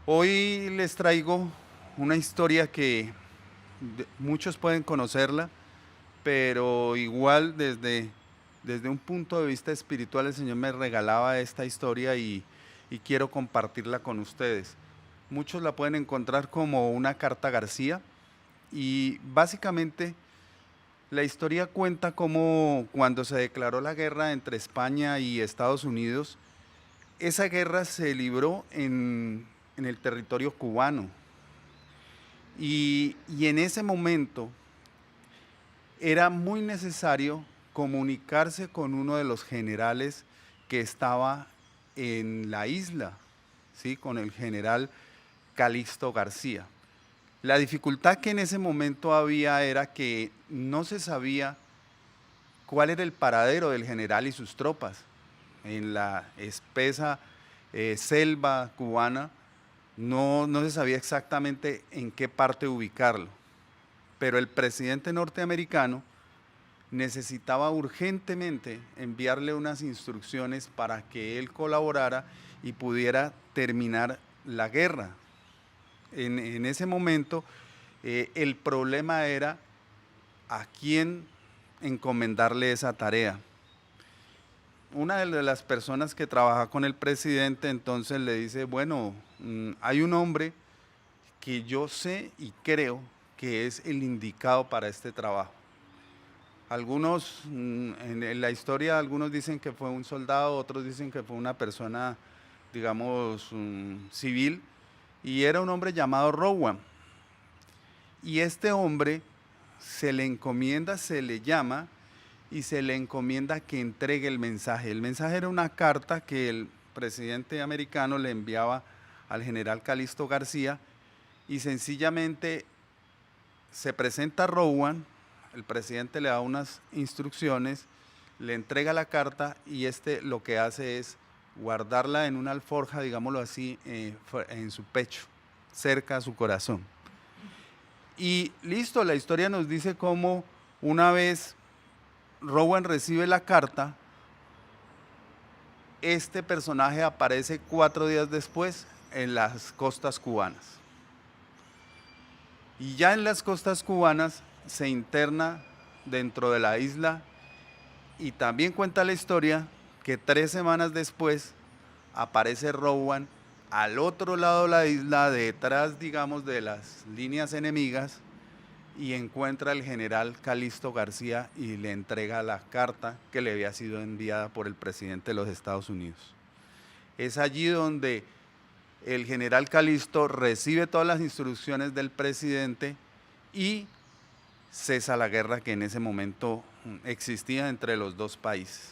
Hoy les traigo una historia que muchos pueden conocerla, pero igual desde un punto de vista espiritual el Señor me regalaba esta historia y quiero compartirla con ustedes. Muchos la pueden encontrar como una carta García y básicamente la historia cuenta cómo cuando se declaró la guerra entre España y Estados Unidos, esa guerra se libró en el territorio cubano. Y en ese momento era muy necesario comunicarse con uno de los generales que estaba en la isla, ¿sí? Con el general Calixto García. La dificultad que en ese momento había era que no se sabía cuál era el paradero del general y sus tropas. En la espesa selva cubana no se sabía exactamente en qué parte ubicarlo. Pero el presidente norteamericano necesitaba urgentemente enviarle unas instrucciones para que él colaborara y pudiera terminar la guerra. En ese momento el problema era a quién encomendarle esa tarea. Una de las personas que trabaja con el presidente entonces le dice, bueno, hay un hombre que yo sé y creo que es el indicado para este trabajo. Algunos, en la historia, algunos dicen que fue un soldado, otros dicen que fue una persona, digamos, civil, y era un hombre llamado Rowan. Y este hombre se le encomienda, se le llama y se le encomienda que entregue el mensaje. El mensaje era una carta que el presidente americano le enviaba al general Calixto García y sencillamente se presenta Rowan, el presidente le da unas instrucciones, le entrega la carta y este lo que hace es guardarla en una alforja, digámoslo así, en su pecho, cerca a su corazón. Y listo, la historia nos dice cómo una vez Rowan recibe la carta, este personaje aparece 4 días después en las costas cubanas. Y ya en las costas cubanas se interna dentro de la isla y también cuenta la historia que 3 semanas después aparece Rowan al otro lado de la isla, detrás, digamos, de las líneas enemigas, y encuentra al general Calixto García y le entrega la carta que le había sido enviada por el presidente de los Estados Unidos. Es allí donde el general Calixto recibe todas las instrucciones del presidente y cesa la guerra que en ese momento existía entre los dos países.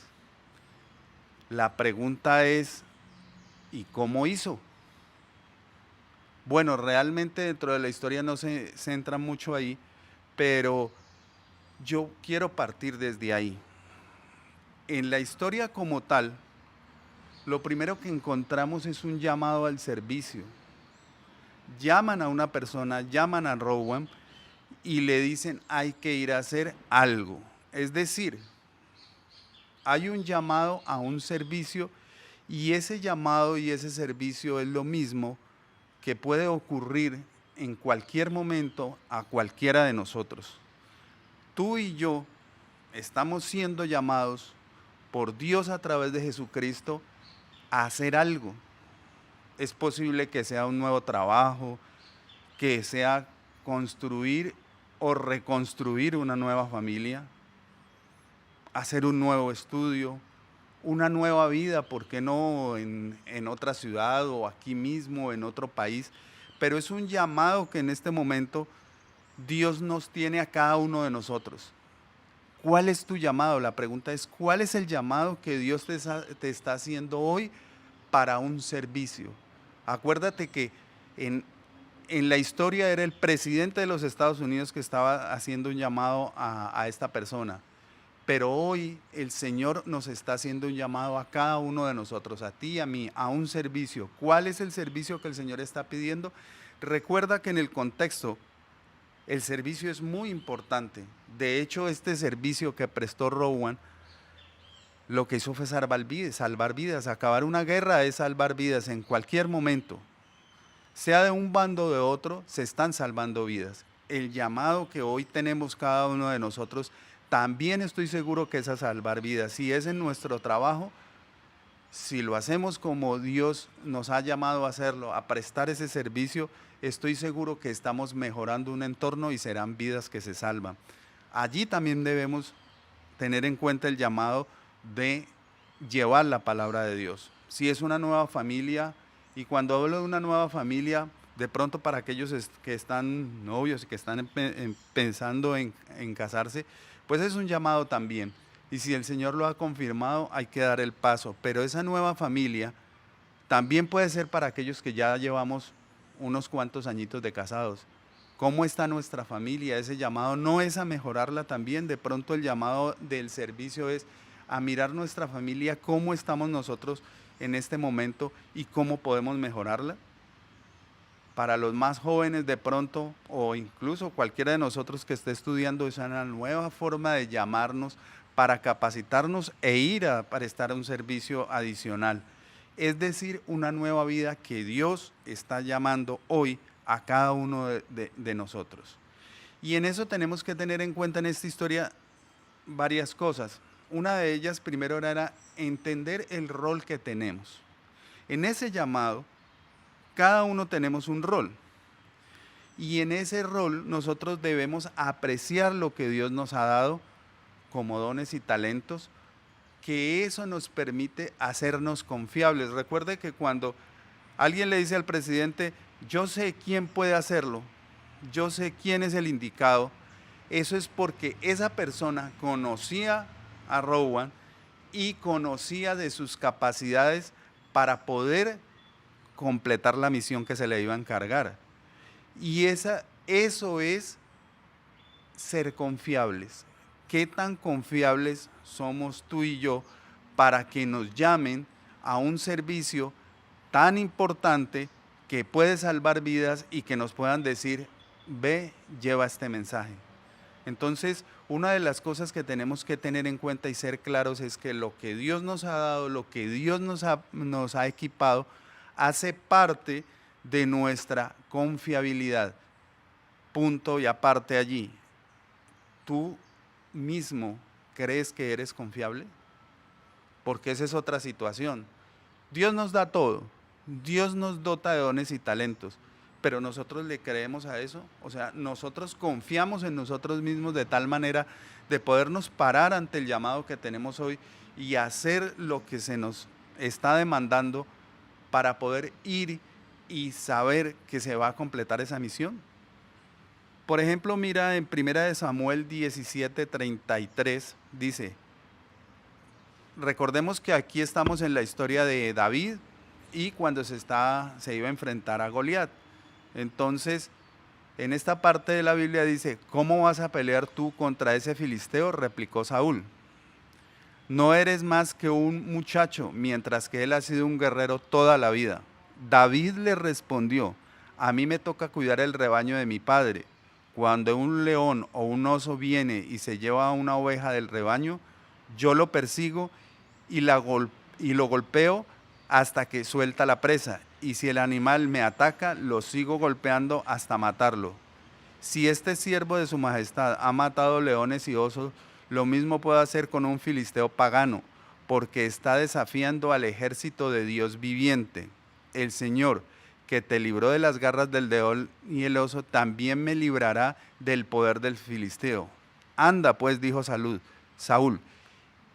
La pregunta es, ¿y cómo hizo? Bueno, realmente dentro de la historia no se centra mucho ahí, pero yo quiero partir desde ahí. En la historia como tal, lo primero que encontramos es un llamado al servicio. Llaman a una persona, llaman a Rowan y le dicen hay que ir a hacer algo. Es decir, hay un llamado a un servicio y ese llamado y ese servicio es lo mismo que puede ocurrir en cualquier momento a cualquiera de nosotros. Tú y yo estamos siendo llamados por Dios a través de Jesucristo a hacer algo. Es posible que sea un nuevo trabajo, que sea construir o reconstruir una nueva familia, hacer un nuevo estudio, una nueva vida, ¿por qué no en otra ciudad o aquí mismo, en otro país? Pero es un llamado que en este momento Dios nos tiene a cada uno de nosotros. ¿Cuál es tu llamado? La pregunta es, ¿cuál es el llamado que Dios te está haciendo hoy para un servicio? Acuérdate que en, en la historia era el presidente de los Estados Unidos que estaba haciendo un llamado a esta persona. Pero hoy el Señor nos está haciendo un llamado a cada uno de nosotros, a ti y a mí, a un servicio. ¿Cuál es el servicio que el Señor está pidiendo? Recuerda que en el contexto el servicio es muy importante. De hecho, este servicio que prestó Rowan, lo que hizo fue salvar vidas, acabar una guerra es salvar vidas en cualquier momento. sea de un bando o de otro, se están salvando vidas. El llamado que hoy tenemos cada uno de nosotros, también estoy seguro que es a salvar vidas. Si es en nuestro trabajo, si lo hacemos como Dios nos ha llamado a hacerlo, a prestar ese servicio, estoy seguro que estamos mejorando un entorno y serán vidas que se salvan. Allí también debemos tener en cuenta el llamado de llevar la palabra de Dios. Si es una nueva familia, y cuando hablo de una nueva familia, de pronto para aquellos que están novios y que están pensando en casarse, pues es un llamado también. Y si el Señor lo ha confirmado, hay que dar el paso. Pero esa nueva familia también puede ser para aquellos que ya llevamos unos cuantos añitos de casados. ¿Cómo está nuestra familia? Ese llamado no es a mejorarla también. De pronto el llamado del servicio es a mirar nuestra familia, cómo estamos nosotros en este momento y cómo podemos mejorarla. Para los más jóvenes de pronto, o incluso cualquiera de nosotros que esté estudiando, es una nueva forma de llamarnos para capacitarnos e ir a prestar un servicio adicional. Es decir, una nueva vida que Dios está llamando hoy a cada uno de nosotros. Y en eso tenemos que tener en cuenta en esta historia varias cosas. Una de ellas, primero, era entender el rol que tenemos. En ese llamado, cada uno tenemos un rol. Y en ese rol nosotros debemos apreciar lo que Dios nos ha dado como dones y talentos, que eso nos permite hacernos confiables. Recuerde que cuando alguien le dice al presidente, yo sé quién puede hacerlo, yo sé quién es el indicado, eso es porque esa persona conocía a Rowan y conocía de sus capacidades para poder completar la misión que se le iba a encargar. Y eso es ser confiables. ¿Qué tan confiables somos tú y yo para que nos llamen a un servicio tan importante que puede salvar vidas y que nos puedan decir, ve, lleva este mensaje? Entonces, una de las cosas que tenemos que tener en cuenta y ser claros es que lo que Dios nos ha dado, lo que Dios nos ha equipado, hace parte de nuestra confiabilidad. Punto y aparte allí. ¿Tú mismo crees que eres confiable? Porque esa es otra situación. Dios nos da todo, Dios nos dota de dones y talentos, pero nosotros le creemos a eso. O sea, nosotros confiamos en nosotros mismos de tal manera de podernos parar ante el llamado que tenemos hoy y hacer lo que se nos está demandando para poder ir y saber que se va a completar esa misión. Por ejemplo, mira en 1 Samuel 17:33, dice, recordemos que aquí estamos en la historia de David y cuando se iba a enfrentar a Goliat. Entonces, en esta parte de la Biblia dice, ¿cómo vas a pelear tú contra ese filisteo?, replicó Saúl. No eres más que un muchacho, mientras que él ha sido un guerrero toda la vida. David le respondió, a mí me toca cuidar el rebaño de mi padre. Cuando un león o un oso viene y se lleva a una oveja del rebaño, yo lo persigo y lo golpeo hasta que suelta la presa. Y si el animal me ataca, lo sigo golpeando hasta matarlo. Si este siervo de su majestad ha matado leones y osos, lo mismo puede hacer con un filisteo pagano, porque está desafiando al ejército de Dios viviente. El Señor, que te libró de las garras del león y el oso, también me librará del poder del filisteo. Anda, pues, dijo Saúl,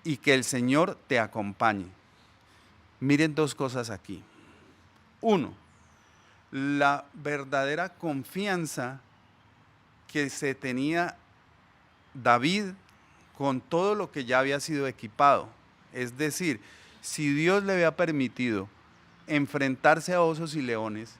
y que el Señor te acompañe. Miren dos cosas aquí. Uno, la verdadera confianza que se tenía David con todo lo que ya había sido equipado. Es decir, si Dios le había permitido enfrentarse a osos y leones,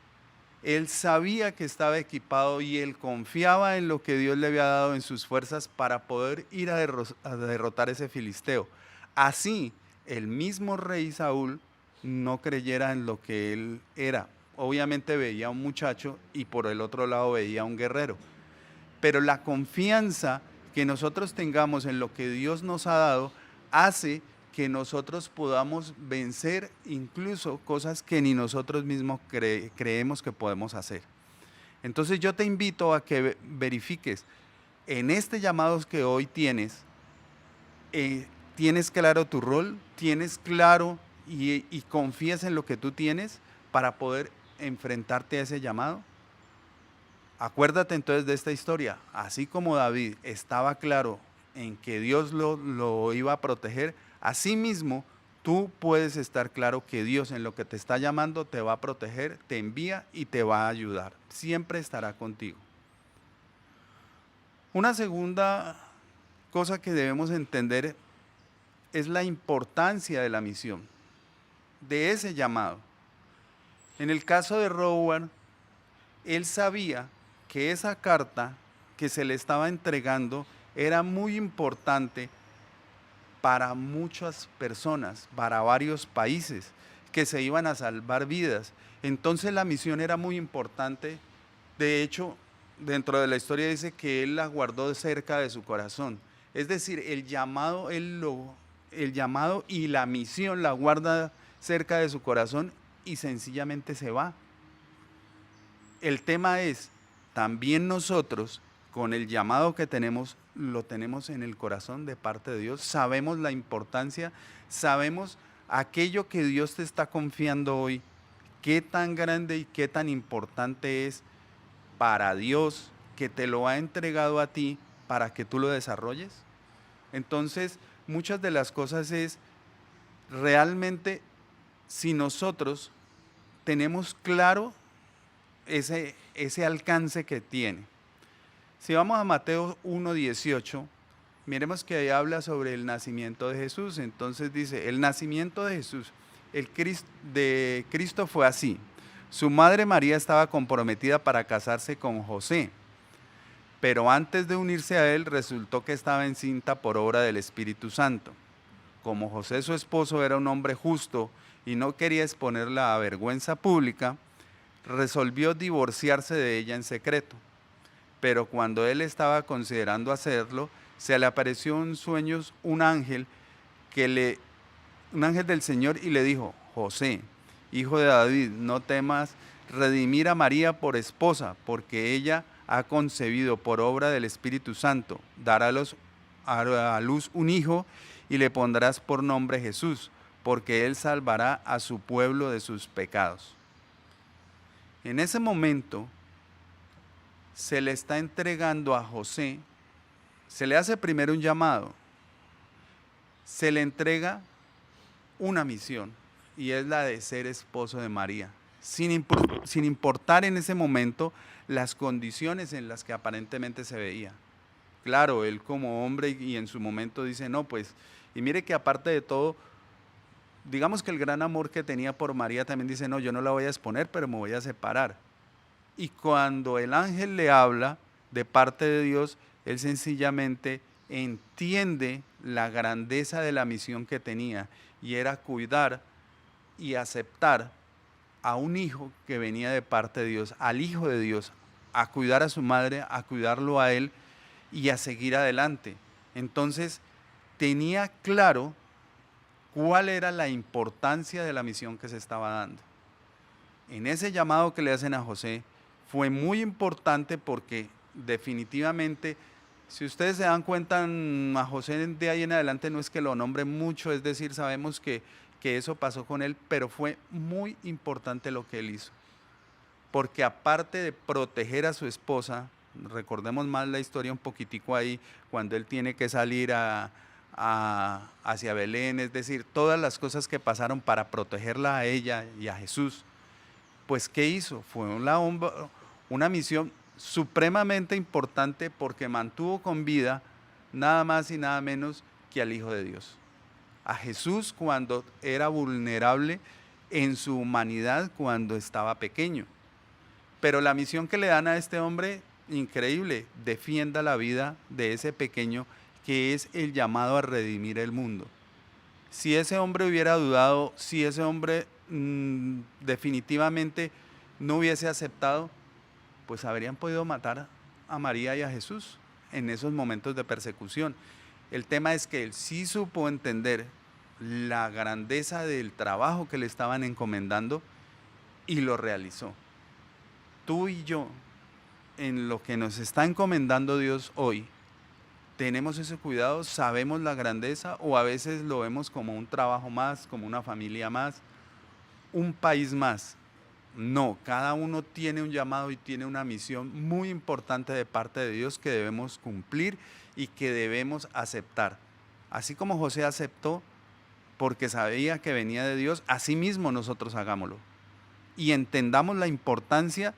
él sabía que estaba equipado y él confiaba en lo que Dios le había dado en sus fuerzas para poder ir a derrotar ese filisteo. Así, el mismo rey Saúl no creyera en lo que él era. Obviamente veía a un muchacho y por el otro lado veía a un guerrero. Pero la confianza que nosotros tengamos en lo que Dios nos ha dado hace que nosotros podamos vencer incluso cosas que ni nosotros mismos creemos que podemos hacer. Entonces yo te invito a que verifiques en este llamado que hoy tienes, tienes claro tu rol, tienes claro y confías en lo que tú tienes para poder enfrentarte a ese llamado. Acuérdate entonces de esta historia, así como David estaba claro en que Dios lo iba a proteger, asimismo tú puedes estar claro que Dios en lo que te está llamando te va a proteger, te envía y te va a ayudar, siempre estará contigo. Una segunda cosa que debemos entender es la importancia de la misión, de ese llamado. En el caso de Rowan, él sabía que esa carta que se le estaba entregando era muy importante para muchas personas, para varios países, que se iban a salvar vidas. Entonces la misión era muy importante. De hecho, dentro de la historia dice que él la guardó cerca de su corazón. Es decir, el llamado y la misión la guarda cerca de su corazón y sencillamente se va. El tema es, también nosotros, con el llamado que tenemos, lo tenemos en el corazón de parte de Dios. Sabemos la importancia, sabemos aquello que Dios te está confiando hoy, qué tan grande y qué tan importante es para Dios que te lo ha entregado a ti para que tú lo desarrolles. Entonces, muchas de las cosas es realmente si nosotros tenemos claro ese alcance que tiene. Si vamos a Mateo 1:18, miremos que ahí habla sobre el nacimiento de Jesús. Entonces dice, el nacimiento de Jesús, de Cristo fue así. Su madre María estaba comprometida para casarse con José, pero antes de unirse a él resultó que estaba encinta por obra del Espíritu Santo. Como José su esposo era un hombre justo y no quería exponerla a vergüenza pública, resolvió divorciarse de ella en secreto. Pero cuando él estaba considerando hacerlo, se le apareció en sueños un ángel del Señor y le dijo, José, hijo de David, no temas redimir a María por esposa, porque ella ha concebido por obra del Espíritu Santo. Dará a luz un hijo y le pondrás por nombre Jesús, porque él salvará a su pueblo de sus pecados. En ese momento se le está entregando a José, se le hace primero un llamado, se le entrega una misión y es la de ser esposo de María, sin importar en ese momento las condiciones en las que aparentemente se veía. Claro, él como hombre y en su momento dice, no, pues, y mire que aparte de todo, digamos que el gran amor que tenía por María también dice, no, yo no la voy a exponer, pero me voy a separar. Y cuando el ángel le habla de parte de Dios, él sencillamente entiende la grandeza de la misión que tenía y era cuidar y aceptar a un hijo que venía de parte de Dios, al Hijo de Dios, a cuidar a su madre, a cuidarlo a él y a seguir adelante. Entonces tenía claro cuál era la importancia de la misión que se estaba dando. En ese llamado que le hacen a José, fue muy importante porque definitivamente, si ustedes se dan cuenta, a José de ahí en adelante no es que lo nombre mucho, es decir, sabemos que eso pasó con él, pero fue muy importante lo que él hizo. Porque aparte de proteger a su esposa, recordemos más la historia un poquitico ahí, cuando él tiene que salir hacia Belén, es decir, todas las cosas que pasaron para protegerla a ella y a Jesús. Pues, ¿qué hizo? Fue una misión supremamente importante porque mantuvo con vida nada más y nada menos que al Hijo de Dios. A Jesús cuando era vulnerable en su humanidad, cuando estaba pequeño. Pero la misión que le dan a este hombre, increíble, defienda la vida de ese pequeño que es el llamado a redimir el mundo. Si ese hombre hubiera dudado, si ese hombre definitivamente no hubiese aceptado, pues habrían podido matar a María y a Jesús en esos momentos de persecución. El tema es que él sí supo entender la grandeza del trabajo que le estaban encomendando y lo realizó. Tú y yo, en lo que nos está encomendando Dios hoy, ¿tenemos ese cuidado? ¿Sabemos la grandeza o a veces lo vemos como un trabajo más, como una familia más, un país más? No, cada uno tiene un llamado y tiene una misión muy importante de parte de Dios que debemos cumplir y que debemos aceptar. Así como José aceptó porque sabía que venía de Dios, así mismo nosotros hagámoslo. Y entendamos la importancia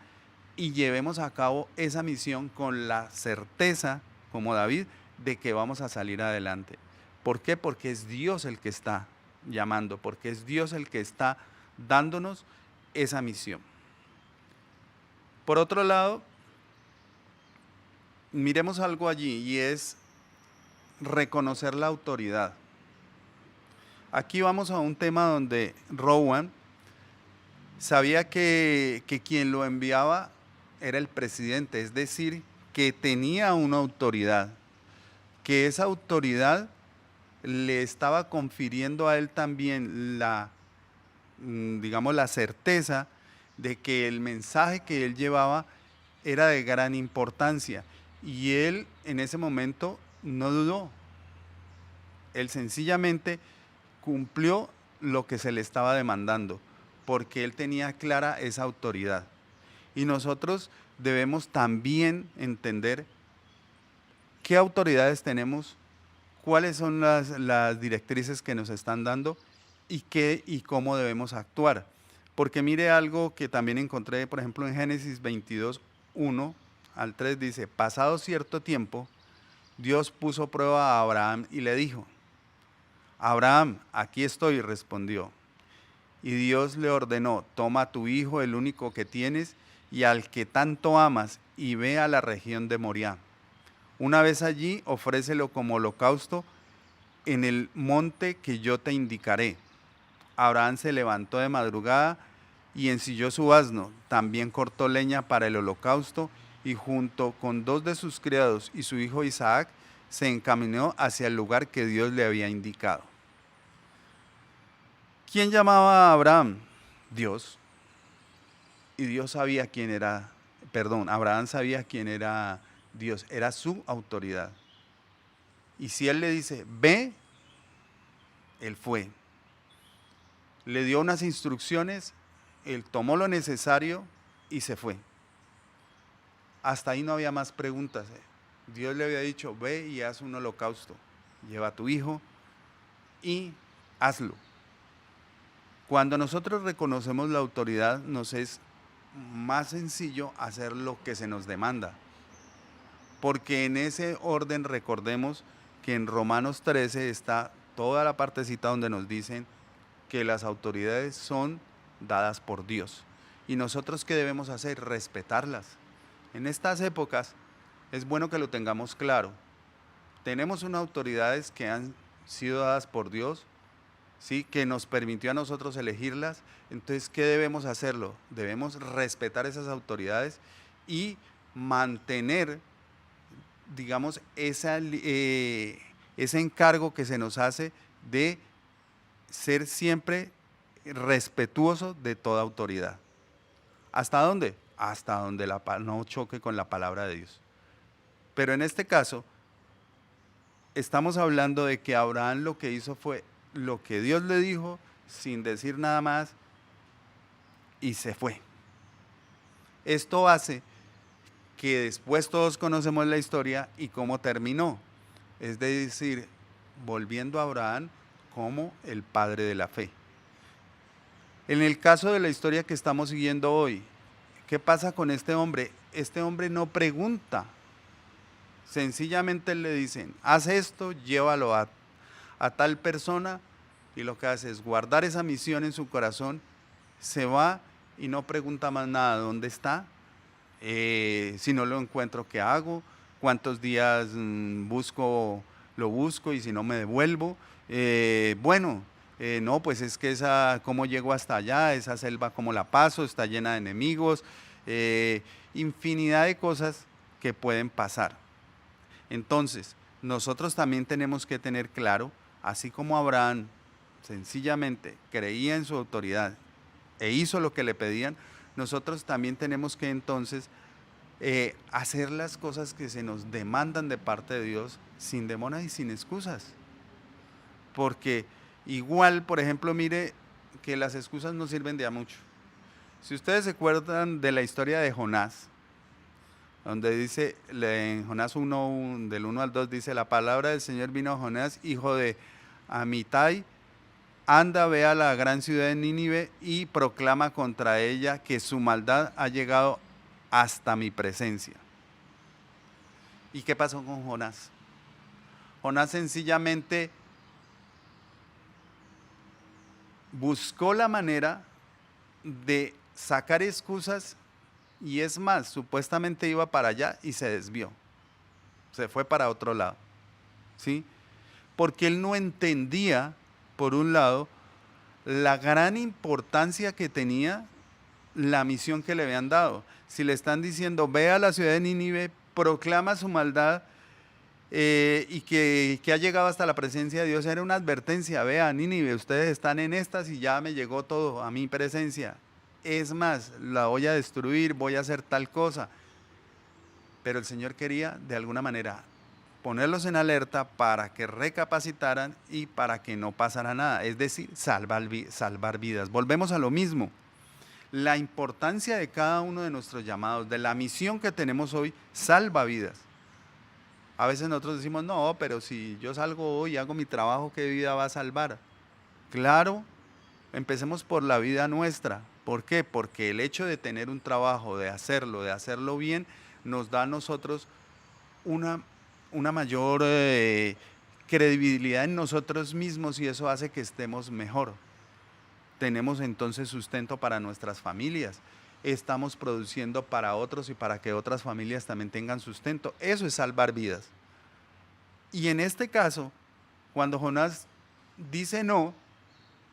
y llevemos a cabo esa misión con la certeza, como David, de que vamos a salir adelante. ¿Por qué? Porque es Dios el que está llamando, porque es Dios el que está dándonos esa misión. Por otro lado, miremos algo allí y es reconocer la autoridad. Aquí vamos a un tema donde Rowan sabía que quien lo enviaba era el presidente, es decir, que tenía una autoridad, que esa autoridad le estaba confiriendo a él también digamos, la certeza de que el mensaje que él llevaba era de gran importancia. Y él en ese momento no dudó. Él sencillamente cumplió lo que se le estaba demandando, porque él tenía clara esa autoridad. Y nosotros debemos también entender qué autoridades tenemos, cuáles son las directrices que nos están dando y qué y cómo debemos actuar. Porque mire algo que también encontré, por ejemplo, en Génesis 22, 1 al 3, dice: pasado cierto tiempo, Dios puso prueba a Abraham y le dijo: Abraham, aquí estoy, respondió. Y Dios le ordenó: toma a tu hijo, el único que tienes, y al que tanto amas, y ve a la región de Moriah. Una vez allí, ofrécelo como holocausto en el monte que yo te indicaré. Abraham se levantó de madrugada y ensilló su asno, también cortó leña para el holocausto, y junto con 2 de sus criados y su hijo Isaac, se encaminó hacia el lugar que Dios le había indicado. ¿Quién llamaba a Abraham? Dios. Y Dios sabía quién era, Abraham sabía quién era Dios, era su autoridad. Y si él le dice, ve, él fue. Le dio unas instrucciones, él tomó lo necesario y se fue. Hasta ahí no había más preguntas. Dios le había dicho, ve y haz un holocausto, lleva a tu hijo y hazlo. Cuando nosotros reconocemos la autoridad, nos es más sencillo hacer lo que se nos demanda. Porque en ese orden recordemos que en Romanos 13 está toda la partecita donde nos dicen que las autoridades son dadas por Dios. ¿Y nosotros qué debemos hacer? Respetarlas. En estas épocas es bueno que lo tengamos claro. Tenemos unas autoridades que han sido dadas por Dios, ¿sí?, que nos permitió a nosotros elegirlas. Entonces, ¿qué debemos hacerlo? Debemos respetar esas autoridades y mantener, digamos, ese encargo que se nos hace de ser siempre respetuoso de toda autoridad. ¿Hasta dónde? Hasta donde no choque con la palabra de Dios. Pero en este caso, estamos hablando de que Abraham lo que hizo fue lo que Dios le dijo, sin decir nada más, y se fue. Esto hace que después todos conocemos la historia y cómo terminó. Es decir, volviendo a Abraham como el padre de la fe. En el caso de la historia que estamos siguiendo hoy, ¿qué pasa con este hombre? Este hombre no pregunta. Sencillamente le dicen, haz esto, llévalo a tal persona, y lo que hace es guardar esa misión en su corazón, se va y no pregunta más nada. ¿Dónde está? Si no lo encuentro, ¿qué hago? ¿Cuántos días lo busco y si no me devuelvo? No, pues es que ¿cómo llego hasta allá? Esa selva, ¿cómo la paso? Está llena de enemigos, infinidad de cosas que pueden pasar. Entonces, nosotros también tenemos que tener claro, así como Abraham sencillamente creía en su autoridad e hizo lo que le pedían, nosotros también tenemos que entonces hacer las cosas que se nos demandan de parte de Dios sin demora y sin excusas. Porque igual, por ejemplo, mire que las excusas no sirven de a mucho. Si ustedes se acuerdan de la historia de Jonás, donde dice, en Jonás 1, del 1 al 2, dice, la palabra del Señor vino a Jonás, hijo de Amitai, anda, ve a la gran ciudad de Nínive y proclama contra ella que su maldad ha llegado hasta mi presencia. ¿Y qué pasó con Jonás? Jonás sencillamente buscó la manera de sacar excusas y es más, supuestamente iba para allá y se desvió. Se fue para otro lado. ¿Sí? Porque él no entendía, por un lado, la gran importancia que tenía la misión que le habían dado. Si le están diciendo, ve a la ciudad de Nínive, proclama su maldad y que ha llegado hasta la presencia de Dios, era una advertencia, vea Nínive, ustedes están en estas y ya me llegó todo a mi presencia. Es más, la voy a destruir, voy a hacer tal cosa. Pero el Señor quería, de alguna manera, ponerlos en alerta para que recapacitaran y para que no pasara nada, es decir, salvar vidas. Volvemos a lo mismo. La importancia de cada uno de nuestros llamados, de la misión que tenemos hoy, salva vidas. A veces nosotros decimos, no, pero si yo salgo hoy y hago mi trabajo, ¿qué vida va a salvar? Claro, empecemos por la vida nuestra. ¿Por qué? Porque el hecho de tener un trabajo, de hacerlo bien, nos da a nosotros una mayor credibilidad en nosotros mismos y eso hace que estemos mejor. Tenemos entonces sustento para nuestras familias. Estamos produciendo para otros y para que otras familias también tengan sustento. Eso es salvar vidas. Y en este caso, cuando Jonás dice no,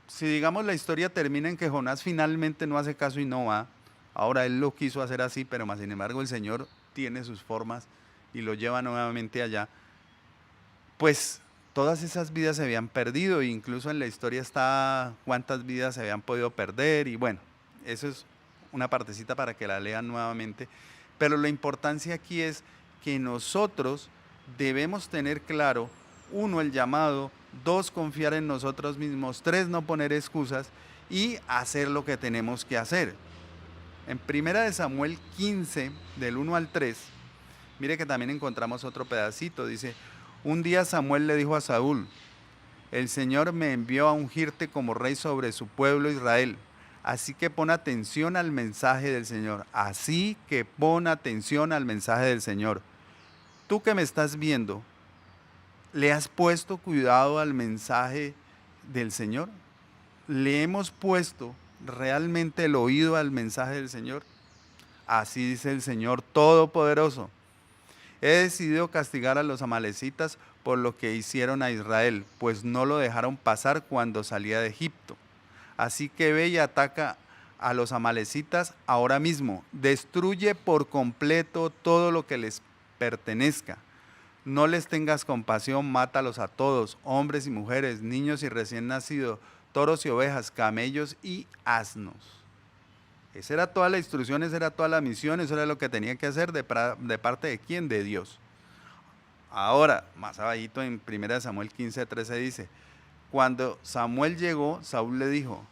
si digamos la historia termina en que Jonás finalmente no hace caso y no va, ahora él lo quiso hacer así, pero más sin embargo el Señor tiene sus formas y lo lleva nuevamente allá, pues todas esas vidas se habían perdido, e incluso en la historia está cuántas vidas se habían podido perder, y bueno, eso es una partecita para que la lean nuevamente, pero la importancia aquí es que nosotros debemos tener claro, uno, el llamado, dos, confiar en nosotros mismos, tres, no poner excusas y hacer lo que tenemos que hacer. En 1 Samuel 15, del 1 al 3, mire que también encontramos otro pedacito, dice, un día Samuel le dijo a Saúl, el Señor me envió a ungirte como rey sobre su pueblo Israel, así que pon atención al mensaje del Señor, así que pon atención al mensaje del Señor. Tú que me estás viendo, ¿le has puesto cuidado al mensaje del Señor? ¿Le hemos puesto realmente el oído al mensaje del Señor? Así dice el Señor Todopoderoso. He decidido castigar a los amalecitas por lo que hicieron a Israel, pues no lo dejaron pasar cuando salía de Egipto. Así que ve y ataca a los amalecitas ahora mismo. Destruye por completo todo lo que les pertenezca. No les tengas compasión, mátalos a todos, hombres y mujeres, niños y recién nacidos, toros y ovejas, camellos y asnos. Esa era toda la instrucción, esa era toda la misión, eso era lo que tenía que hacer de parte de quién, de Dios. Ahora, más abajito en 1 Samuel 15:13 dice, cuando Samuel llegó, Saúl le dijo,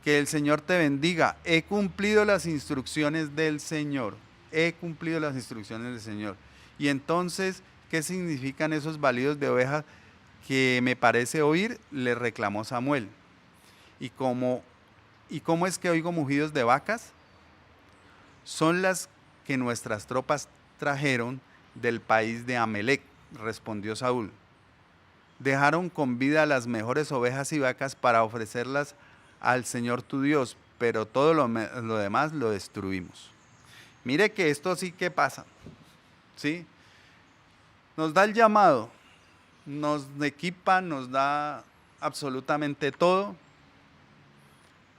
que el Señor te bendiga, he cumplido las instrucciones del Señor, he cumplido las instrucciones del Señor. Y entonces, ¿qué significan esos balidos de ovejas que me parece oír? Le reclamó Samuel. ¿Y cómo es que oigo mugidos de vacas? Son las que nuestras tropas trajeron del país de Amelec, respondió Saúl. Dejaron con vida las mejores ovejas y vacas para ofrecerlas al Señor tu Dios, pero todo lo demás lo destruimos. Mire que esto sí que pasa, ¿sí? Nos da el llamado, nos equipa, nos da absolutamente todo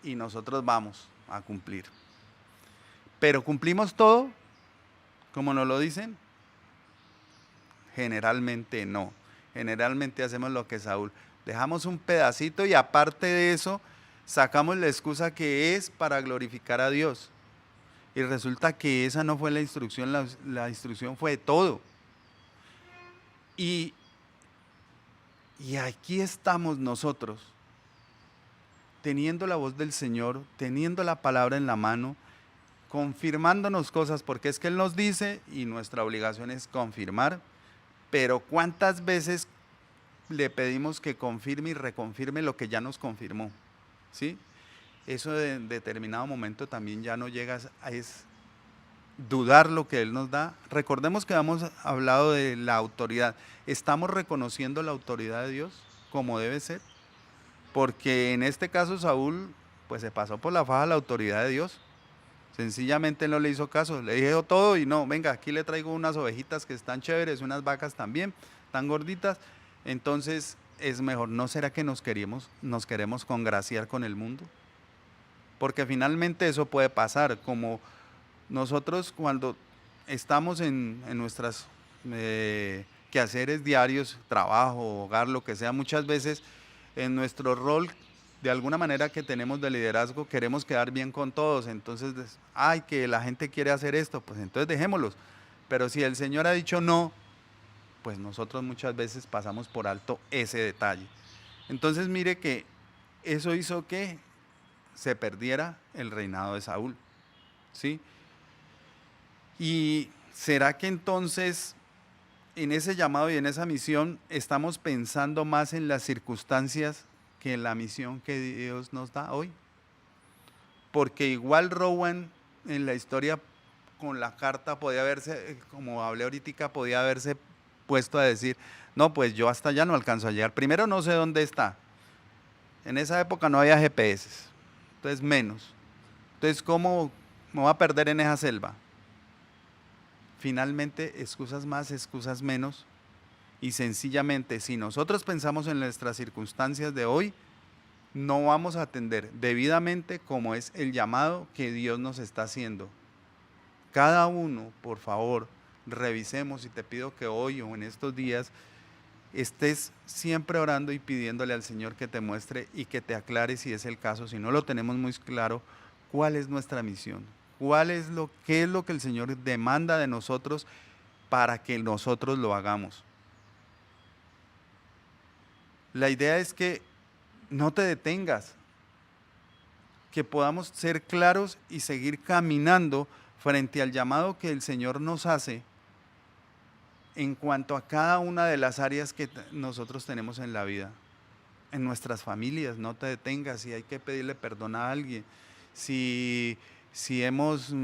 y nosotros vamos a cumplir. Pero ¿cumplimos todo como nos lo dicen? Generalmente no. Generalmente hacemos lo que Saúl. Dejamos un pedacito y aparte de eso, sacamos la excusa que es para glorificar a Dios. Y resulta que esa no fue la instrucción, la instrucción fue de todo. Y, y aquí estamos nosotros, teniendo la voz del Señor, teniendo la palabra en la mano, confirmándonos cosas, porque es que Él nos dice y nuestra obligación es confirmar, pero ¿cuántas veces le pedimos que confirme y reconfirme lo que ya nos confirmó? ¿Sí? Eso en determinado momento también ya no llega a es dudar lo que Él nos da. Recordemos que hemos hablado de la autoridad. ¿Estamos reconociendo la autoridad de Dios como debe ser? Porque en este caso Saúl pues se pasó por la faja la autoridad de Dios. Sencillamente no le hizo caso, le dijo todo y no, venga, aquí le traigo unas ovejitas que están chéveres, unas vacas también, tan gorditas. Entonces es mejor, ¿no será que nos queremos congraciar con el mundo? Porque finalmente eso puede pasar, como nosotros cuando estamos en nuestras quehaceres diarios, trabajo, hogar, lo que sea, muchas veces en nuestro rol de alguna manera que tenemos de liderazgo queremos quedar bien con todos, entonces, ay, que la gente quiere hacer esto, pues entonces dejémoslos. Pero si el Señor ha dicho no, pues nosotros muchas veces pasamos por alto ese detalle. Entonces mire que eso hizo que se perdiera el reinado de Saúl, ¿sí? Y ¿será que entonces en ese llamado y en esa misión estamos pensando más en las circunstancias que en la misión que Dios nos da hoy? Porque igual Rowan en la historia con la carta podía haberse, como hablé ahorita, podía haberse puesto a decir, no, pues yo hasta allá no alcanzo a llegar. Primero no sé dónde está. En esa época no había GPS, entonces menos. Entonces, ¿cómo me voy a perder en esa selva? Finalmente, excusas más, excusas menos. Y sencillamente, si nosotros pensamos en nuestras circunstancias de hoy, no vamos a atender debidamente como es el llamado que Dios nos está haciendo. Cada uno, por favor, revisemos y te pido que hoy o en estos días estés siempre orando y pidiéndole al Señor que te muestre y que te aclare si es el caso, si no lo tenemos muy claro, cuál es nuestra misión, qué es lo que el Señor demanda de nosotros para que nosotros lo hagamos. La idea es que no te detengas, que podamos ser claros y seguir caminando frente al llamado que el Señor nos hace en cuanto a cada una de las áreas que nosotros tenemos en la vida. En nuestras familias, no te detengas, si hay que pedirle perdón a alguien, si hemos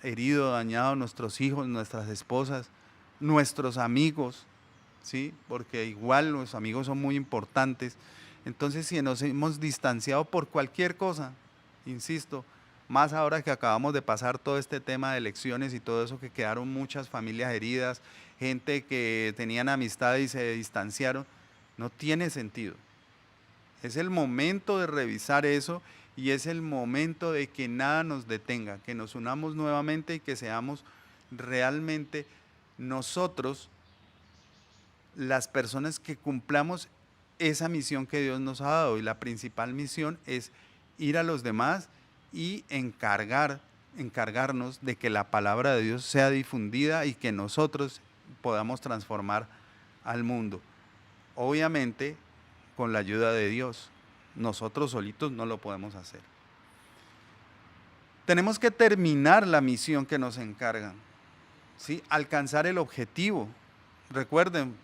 herido, dañado a nuestros hijos, nuestras esposas, nuestros amigos, ¿sí? Porque igual los amigos son muy importantes. Entonces, si nos hemos distanciado por cualquier cosa, insisto, más ahora que acabamos de pasar todo este tema de elecciones y todo eso, que quedaron muchas familias heridas, gente que tenían amistad y se distanciaron, no tiene sentido. Es el momento de revisar eso y es el momento de que nada nos detenga, que nos unamos nuevamente y que seamos realmente nosotros las personas que cumplamos esa misión que Dios nos ha dado. Y la principal misión es ir a los demás y encargarnos de que la palabra de Dios sea difundida y que nosotros podamos transformar al mundo. Obviamente, con la ayuda de Dios. Nosotros solitos no lo podemos hacer. Tenemos que terminar la misión que nos encargan, ¿sí? Alcanzar el objetivo. Recuerden,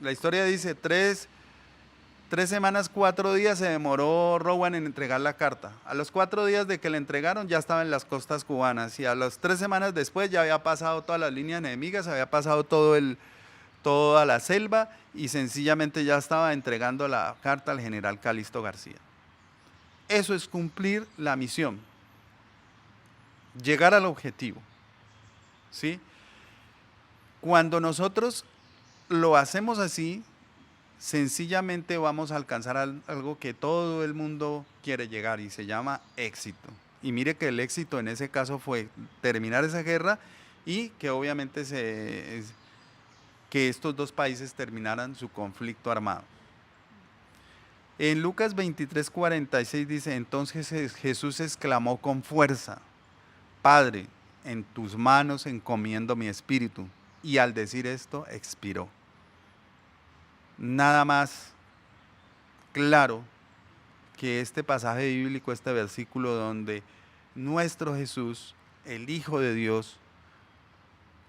la historia dice 3 semanas, 4 días se demoró Rowan en entregar la carta. A los 4 días de que le entregaron ya estaba en las costas cubanas y a las 3 semanas después ya había pasado todas las líneas enemigas, había pasado toda la selva y sencillamente ya estaba entregando la carta al general Calixto García. Eso es cumplir la misión, llegar al objetivo, ¿sí? Cuando nosotros lo hacemos así, sencillamente vamos a alcanzar algo que todo el mundo quiere llegar y se llama éxito. Y mire que el éxito en ese caso fue terminar esa guerra y que obviamente que estos dos países terminaran su conflicto armado. En Lucas 23:46 dice, entonces Jesús exclamó con fuerza, Padre, en tus manos encomiendo mi espíritu. Y al decir esto, expiró. Nada más claro que este pasaje bíblico, este versículo donde nuestro Jesús, el Hijo de Dios,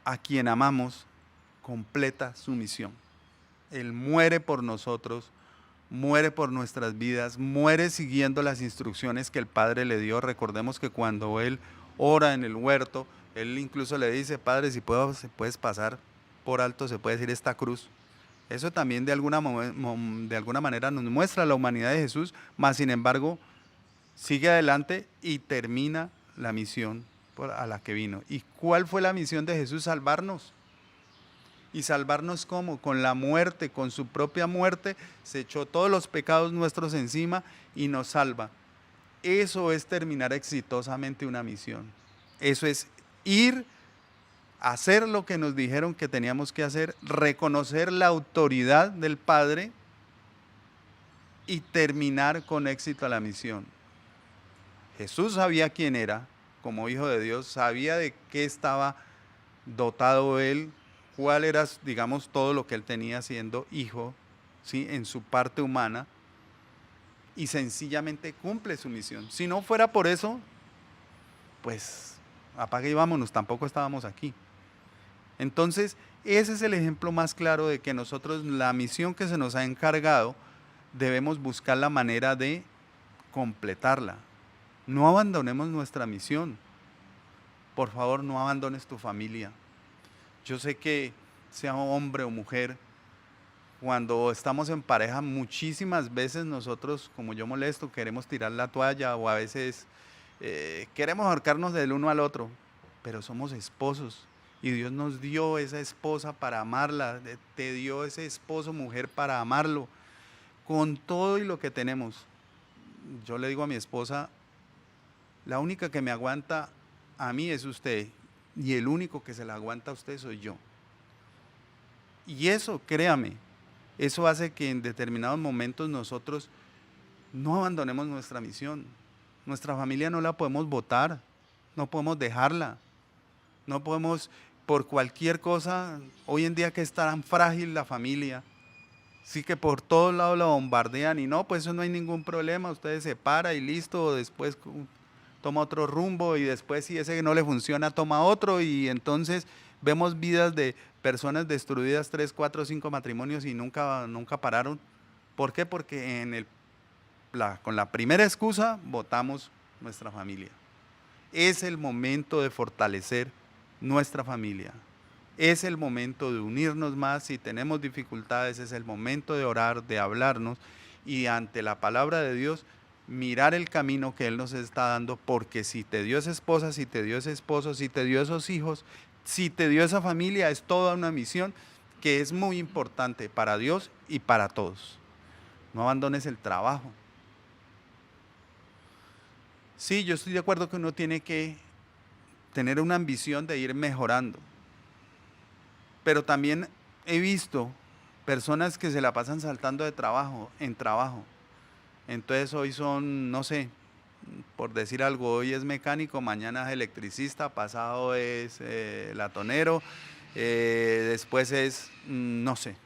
a quien amamos, completa su misión. Él muere por nosotros, muere por nuestras vidas, muere siguiendo las instrucciones que el Padre le dio. Recordemos que cuando Él ora en el huerto, Él incluso le dice, Padre, si puedes pasar por alto, se puede decir esta cruz. Eso también de alguna manera nos muestra la humanidad de Jesús, mas sin embargo sigue adelante y termina la misión a la que vino. ¿Y cuál fue la misión de Jesús? Salvarnos. ¿Y salvarnos cómo? Con la muerte, con su propia muerte, se echó todos los pecados nuestros encima y nos salva. Eso es terminar exitosamente una misión. Eso es ir a hacer lo que nos dijeron que teníamos que hacer, reconocer la autoridad del Padre y terminar con éxito la misión. Jesús sabía quién era, como Hijo de Dios, sabía de qué estaba dotado Él, cuál era, digamos, todo lo que Él tenía siendo Hijo, ¿sí?, en su parte humana, y sencillamente cumple su misión. Si no fuera por eso, pues apague y vámonos, tampoco estábamos aquí. Entonces, ese es el ejemplo más claro de que nosotros, la misión que se nos ha encargado, debemos buscar la manera de completarla. No abandonemos nuestra misión. Por favor, no abandones tu familia. Yo sé que sea hombre o mujer, cuando estamos en pareja, muchísimas veces nosotros, como yo molesto, queremos tirar la toalla o a veces queremos ahorcarnos del uno al otro, pero somos esposos y Dios nos dio esa esposa para amarla, te dio ese esposo, mujer, para amarlo, con todo y lo que tenemos. Yo le digo a mi esposa, la única que me aguanta a mí es usted y el único que se la aguanta a usted soy yo. Y eso, créame, eso hace que en determinados momentos nosotros no abandonemos nuestra misión. Nuestra familia no la podemos botar, no podemos dejarla, no podemos por cualquier cosa, hoy en día que es tan frágil la familia, sí que por todos lados la bombardean y no, pues eso no hay ningún problema, usted se para y listo, después toma otro rumbo y después si ese no le funciona toma otro y entonces vemos vidas de personas destruidas, 3, 4, 5 matrimonios y nunca pararon. ¿Por qué? Porque con la primera excusa votamos nuestra familia. Es el momento de fortalecer nuestra familia. Es el momento de unirnos más. Si tenemos dificultades, es el momento de orar, de hablarnos y ante la palabra de Dios, mirar el camino que Él nos está dando, porque si te dio esa esposa, si te dio ese esposo, si te dio esos hijos, si te dio esa familia, es toda una misión que es muy importante para Dios y para todos. No abandones el trabajo. Sí, yo estoy de acuerdo que uno tiene que tener una ambición de ir mejorando, pero también he visto personas que se la pasan saltando de trabajo en trabajo. Entonces hoy son, no sé, por decir algo, hoy es mecánico, mañana es electricista, pasado es latonero, después es, no sé.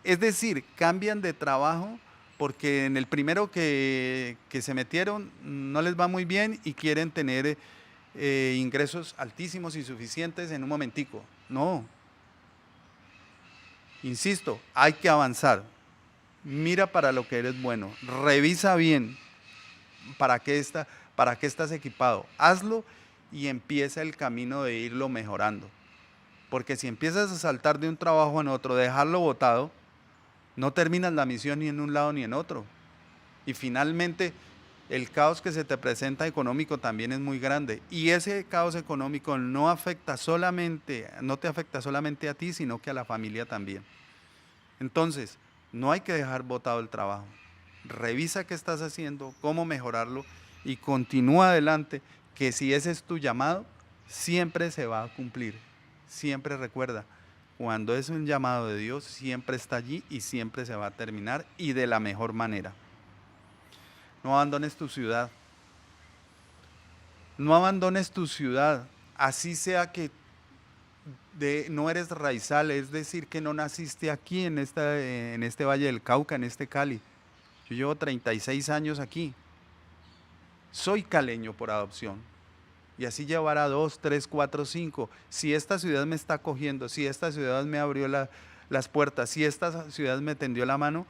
Es decir, cambian de trabajo porque en el primero que se metieron no les va muy bien y quieren tener ingresos altísimos y suficientes en un momentico. No. Insisto, hay que avanzar. Mira para lo que eres bueno. Revisa bien para qué estás equipado. Hazlo y empieza el camino de irlo mejorando. Porque si empiezas a saltar de un trabajo en otro, dejarlo botado, no terminas la misión ni en un lado ni en otro. Y finalmente, el caos que se te presenta económico también es muy grande. Y ese caos económico no te afecta solamente a ti, sino que a la familia también. Entonces, no hay que dejar botado el trabajo. Revisa qué estás haciendo, cómo mejorarlo y continúa adelante, que si ese es tu llamado, siempre se va a cumplir. Siempre recuerda, cuando es un llamado de Dios, siempre está allí y siempre se va a terminar y de la mejor manera. No abandones tu ciudad. No abandones tu ciudad, así sea que no eres raizal, es decir, que no naciste aquí en este Valle del Cauca, en este Cali. Yo llevo 36 años aquí. Soy caleño por adopción. Y así llevará 2, 3, 4, 5. Si esta ciudad me está cogiendo, si esta ciudad me abrió las puertas, si esta ciudad me tendió la mano,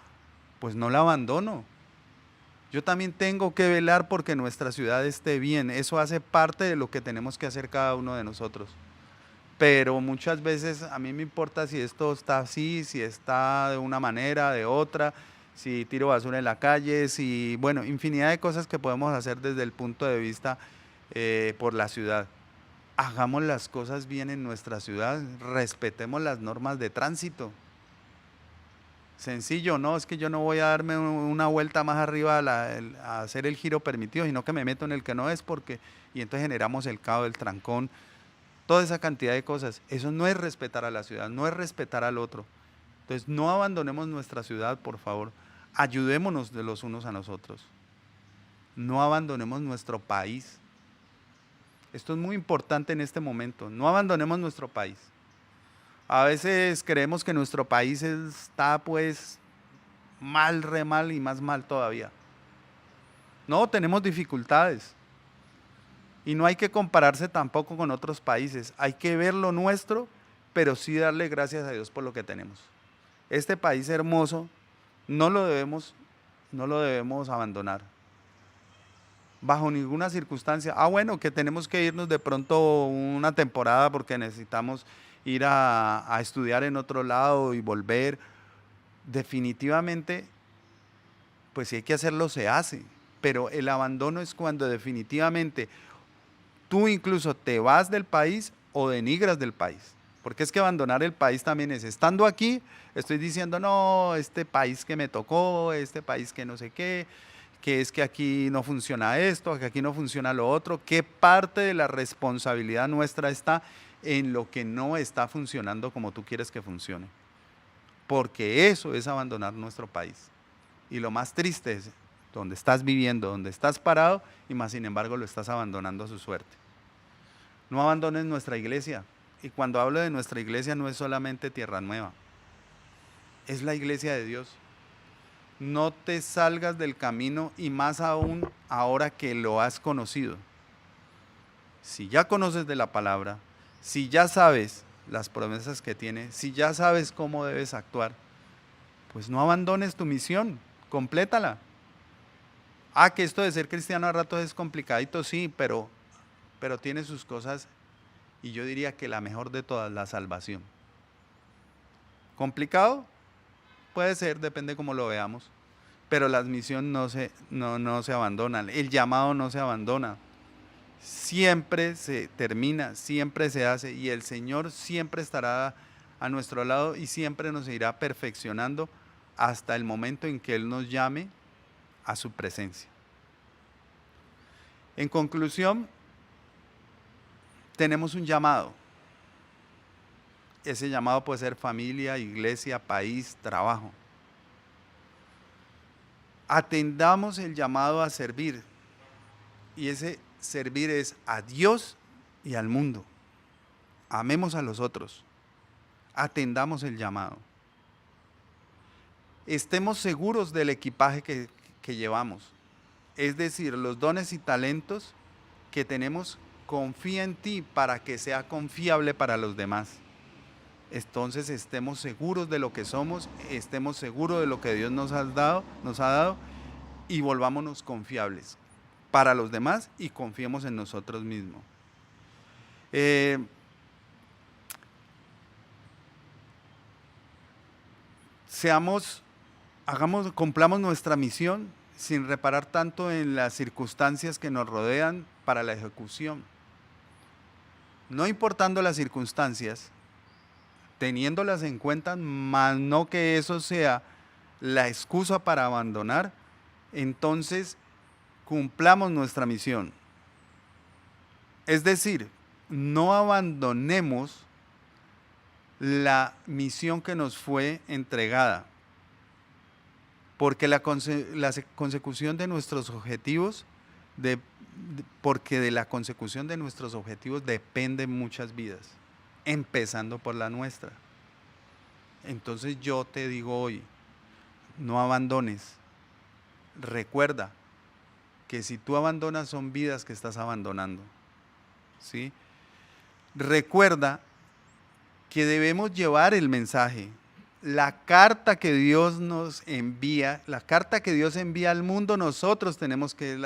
pues no la abandono. Yo también tengo que velar porque nuestra ciudad esté bien. Eso hace parte de lo que tenemos que hacer cada uno de nosotros. Pero muchas veces a mí me importa si esto está así, si está de una manera, de otra, si tiro basura en la calle, si, bueno, infinidad de cosas que podemos hacer desde el punto de vista por la ciudad. Hagamos las cosas bien en nuestra ciudad, respetemos las normas de tránsito. Sencillo, no, es que yo no voy a darme una vuelta más arriba a hacer el giro permitido, sino que me meto en el que no es y entonces generamos el caos, el trancón, toda esa cantidad de cosas. Eso no es respetar a la ciudad, no es respetar al otro. Entonces no abandonemos nuestra ciudad, por favor. Ayudémonos de los unos a nosotros. No abandonemos nuestro país. Esto es muy importante en este momento. No abandonemos nuestro país. A veces creemos que nuestro país está pues mal, re mal y más mal todavía. No, tenemos dificultades. Y no hay que compararse tampoco con otros países. Hay que ver lo nuestro, pero sí darle gracias a Dios por lo que tenemos. Este país hermoso no lo debemos abandonar. Bajo ninguna circunstancia. Bueno, que tenemos que irnos de pronto una temporada porque necesitamos ir a estudiar en otro lado y volver. Definitivamente, pues si hay que hacerlo, se hace. Pero el abandono es cuando definitivamente tú incluso te vas del país o denigras del país. Porque es que abandonar el país también es, estando aquí, estoy diciendo, no, este país que me tocó, este país que no sé qué, que es que aquí no funciona esto, que aquí no funciona lo otro. ¿Qué parte de la responsabilidad nuestra está en lo que no está funcionando como tú quieres que funcione? Porque eso es abandonar nuestro país. Y lo más triste es donde estás viviendo, donde estás parado y más sin embargo lo estás abandonando a su suerte. No abandones nuestra iglesia. Y cuando hablo de nuestra iglesia no es solamente Tierra Nueva, es la iglesia de Dios. No te salgas del camino y más aún ahora que lo has conocido. Si ya conoces de la palabra, si ya sabes las promesas que tiene, si ya sabes cómo debes actuar, pues no abandones tu misión, complétala. Que esto de ser cristiano a ratos es complicadito, sí, pero tiene sus cosas y yo diría que la mejor de todas, la salvación. ¿Complicado? Puede ser, depende cómo lo veamos, pero la misión no se abandona, el llamado no se abandona. Siempre se termina, siempre se hace y el Señor siempre estará a nuestro lado y siempre nos irá perfeccionando hasta el momento en que Él nos llame a su presencia. En conclusión, tenemos un llamado. Ese llamado puede ser familia, iglesia, país, trabajo. Atendamos el llamado a servir y ese servir es a Dios y al mundo. Amemos a los otros. Atendamos el llamado. Estemos seguros del equipaje que llevamos. Es decir, los dones y talentos que tenemos, confía en ti para que sea confiable para los demás. Entonces estemos seguros de lo que somos, estemos seguros de lo que Dios nos ha dado y volvámonos confiables para los demás y confiemos en nosotros mismos. Cumplamos nuestra misión sin reparar tanto en las circunstancias que nos rodean para la ejecución. No importando las circunstancias, teniéndolas en cuenta, más no que eso sea la excusa para abandonar, entonces cumplamos nuestra misión. Es decir, no abandonemos la misión que nos fue entregada, porque la consecución de nuestros objetivos, porque de la consecución de nuestros objetivos dependen muchas vidas, empezando por la nuestra. Entonces yo te digo hoy, no abandones. Recuerda que si tú abandonas son vidas que estás abandonando, ¿sí? Recuerda que debemos llevar el mensaje, la carta que Dios nos envía, la carta que Dios envía al mundo, nosotros tenemos que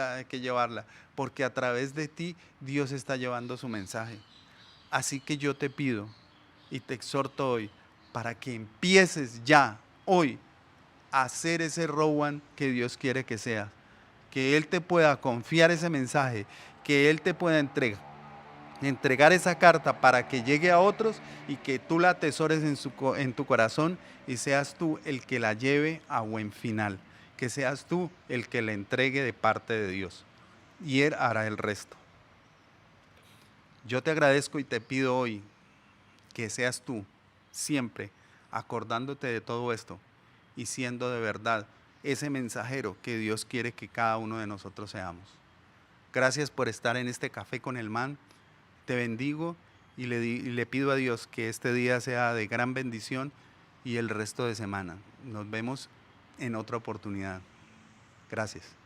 llevarla, porque a través de ti Dios está llevando su mensaje. Así que yo te pido y te exhorto hoy para que empieces ya, hoy, a hacer ese Rowan que Dios quiere que seas, que Él te pueda confiar ese mensaje, que Él te pueda entregar esa carta para que llegue a otros y que tú la atesores en tu corazón y seas tú el que la lleve a buen final, que seas tú el que la entregue de parte de Dios y Él hará el resto. Yo te agradezco y te pido hoy que seas tú siempre acordándote de todo esto y siendo de verdad ese mensajero que Dios quiere que cada uno de nosotros seamos. Gracias por estar en este Café con el Man. Te bendigo y le pido a Dios que este día sea de gran bendición y el resto de semana. Nos vemos en otra oportunidad. Gracias.